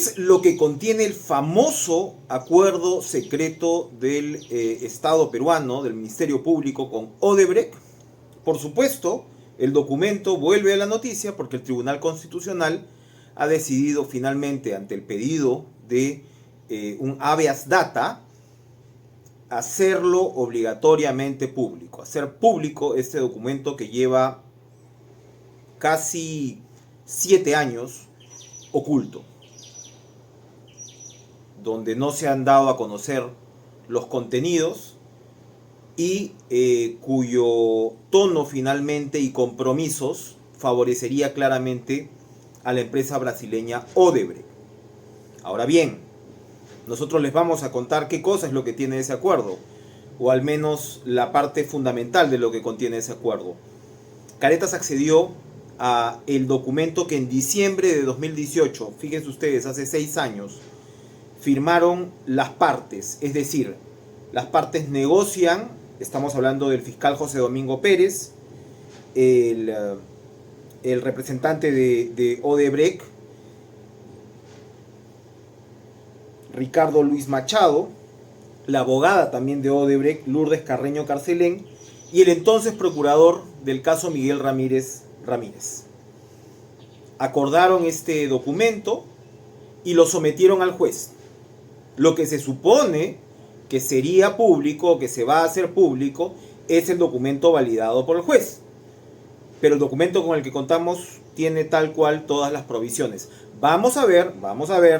es lo que contiene el famoso acuerdo secreto del Estado peruano, del Ministerio Público con Odebrecht? Por supuesto, el documento vuelve a la noticia porque el Tribunal Constitucional ha decidido finalmente, ante el pedido de un habeas data, hacerlo obligatoriamente público, hacer público este documento que lleva casi 7 años oculto, donde no se han dado a conocer los contenidos y cuyo tono finalmente y compromisos favorecería claramente a la empresa brasileña Odebrecht. Ahora bien, nosotros les vamos a contar qué cosa es lo que tiene ese acuerdo, o al menos la parte fundamental de lo que contiene ese acuerdo. Caretas accedió a el documento que en diciembre de 2018, fíjense ustedes, hace 6 años, firmaron las partes, es decir, las partes negocian, estamos hablando del fiscal José Domingo Pérez, el representante de Odebrecht, Ricardo Luis Machado, la abogada también de Odebrecht, Lourdes Carreño Carcelén, y el entonces procurador del caso Miguel Ramírez. Acordaron este documento y lo sometieron al juez. Lo que se supone que sería público, que se va a hacer público, es el documento validado por el juez. Pero el documento con el que contamos tiene tal cual todas las provisiones. Vamos a ver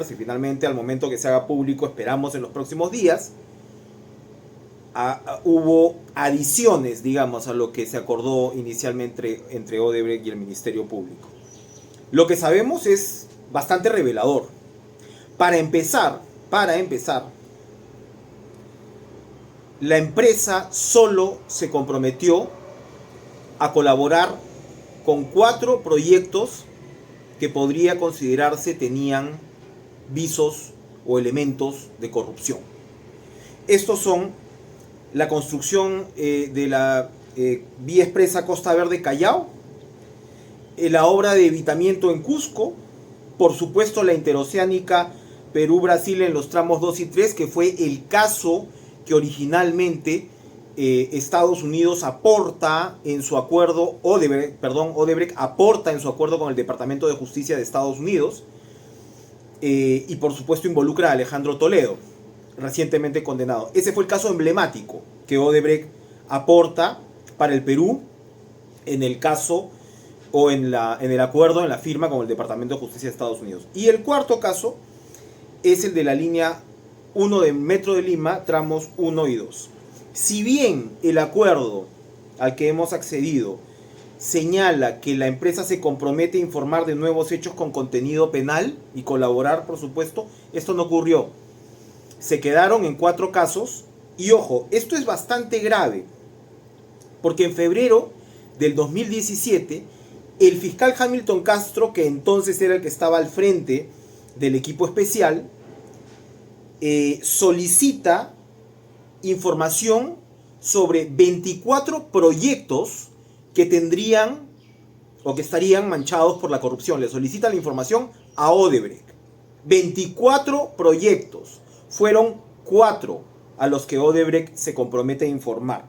si finalmente al momento que se haga público, esperamos en los próximos días, hubo adiciones, digamos, a lo que se acordó inicialmente entre Odebrecht y el Ministerio Público. Lo que sabemos es bastante revelador. Para empezar, la empresa solo se comprometió a colaborar con 4 proyectos que podría considerarse tenían visos o elementos de corrupción. Estos son la construcción de la vía expresa Costa Verde Callao, la obra de evitamiento en Cusco, por supuesto la interoceánica Perú-Brasil en los tramos 2 y 3, que fue el caso que originalmente Estados Unidos aporta en su acuerdo, Odebrecht aporta en su acuerdo con el Departamento de Justicia de Estados Unidos, y por supuesto involucra a Alejandro Toledo, recientemente condenado. Ese fue el caso emblemático que Odebrecht aporta para el Perú en el caso o en el acuerdo, en la firma con el Departamento de Justicia de Estados Unidos. Y el cuarto caso es el de la línea 1 de Metro de Lima, tramos 1 y 2. Si bien el acuerdo al que hemos accedido señala que la empresa se compromete a informar de nuevos hechos con contenido penal y colaborar, por supuesto, esto no ocurrió. Se quedaron en 4 casos y ojo, esto es bastante grave porque en febrero del 2017 el fiscal Hamilton Castro, que entonces era el que estaba al frente del equipo especial, solicita información sobre 24 proyectos que tendrían o que estarían manchados por la corrupción. Le solicita la información a Odebrecht. 24 proyectos. Fueron 4 a los que Odebrecht se compromete a informar.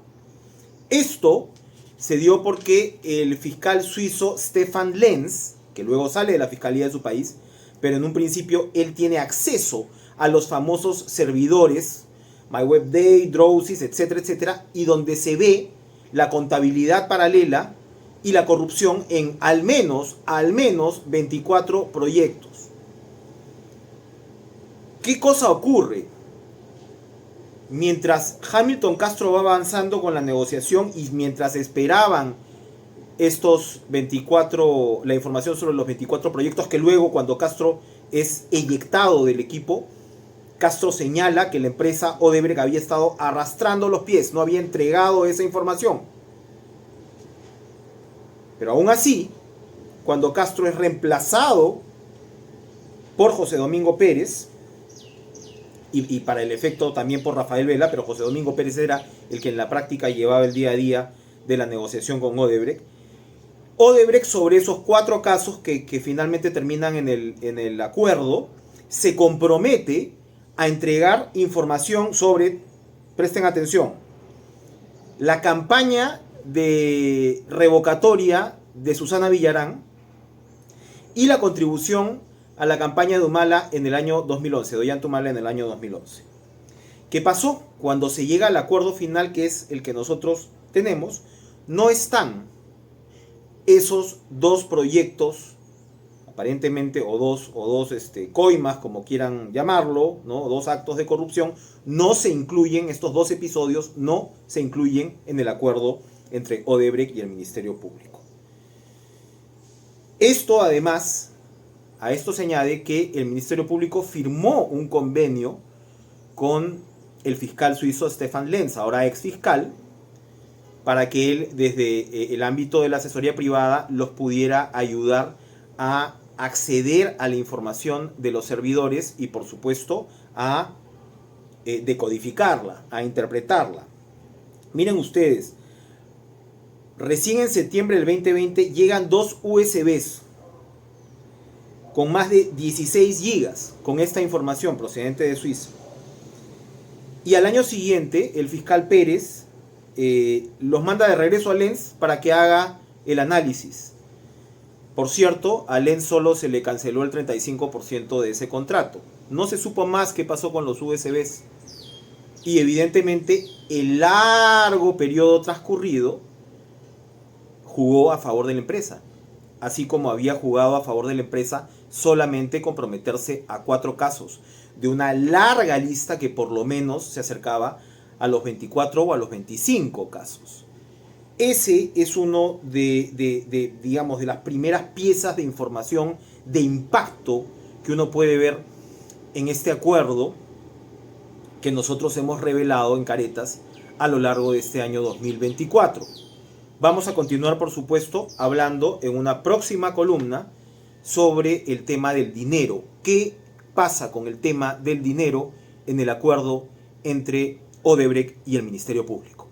Esto se dio porque el fiscal suizo Stefan Lenz, que luego sale de la fiscalía de su país, pero en un principio él tiene acceso a los famosos servidores MyWebDay, Drowsys, etcétera, etcétera, y donde se ve la contabilidad paralela y la corrupción en al menos 24 proyectos. ¿Qué cosa ocurre? Mientras Hamilton Castro va avanzando con la negociación y mientras esperaban estos 24, la información sobre los 24 proyectos, que luego cuando Castro es eyectado del equipo, Castro señala que la empresa Odebrecht había estado arrastrando los pies, no había entregado esa información. Pero aún así, cuando Castro es reemplazado por José Domingo Pérez, y para el efecto también por Rafael Vela, pero José Domingo Pérez era el que en la práctica llevaba el día a día de la negociación con Odebrecht. Odebrecht, sobre esos 4 casos que finalmente terminan en el acuerdo, se compromete a entregar información sobre, presten atención, la campaña de revocatoria de Susana Villarán y la contribución a la campaña de Humala en el año 2011, de Ollanta Humala en el año 2011. ¿Qué pasó? Cuando se llega al acuerdo final, que es el que nosotros tenemos, no están esos dos proyectos, aparentemente, o dos coimas, como quieran llamarlo, ¿no? Dos actos de corrupción, no se incluyen, estos dos episodios no se incluyen en el acuerdo entre Odebrecht y el Ministerio Público. Esto además, a esto se añade que el Ministerio Público firmó un convenio con el fiscal suizo Stefan Lenz, ahora ex fiscal, para que él desde el ámbito de la asesoría privada los pudiera ayudar a acceder a la información de los servidores y por supuesto a decodificarla, a interpretarla. Miren ustedes, recién en septiembre del 2020 llegan dos USBs con más de 16 gigas con esta información procedente de Suiza. Y al año siguiente el fiscal Pérez los manda de regreso a Lenz para que haga el análisis. Por cierto, a Lenz solo se le canceló el 35% de ese contrato. No se supo más qué pasó con los USBs. Y evidentemente el largo periodo transcurrido jugó a favor de la empresa. Así como había jugado a favor de la empresa solamente comprometerse a 4 casos de una larga lista que por lo menos se acercaba a los 24 o a los 25 casos. Ese es uno digamos, de las primeras piezas de información de impacto que uno puede ver en este acuerdo que nosotros hemos revelado en Caretas a lo largo de este año 2024. Vamos a continuar, por supuesto, hablando en una próxima columna sobre el tema del dinero. ¿Qué pasa con el tema del dinero en el acuerdo entre Odebrecht y el Ministerio Público?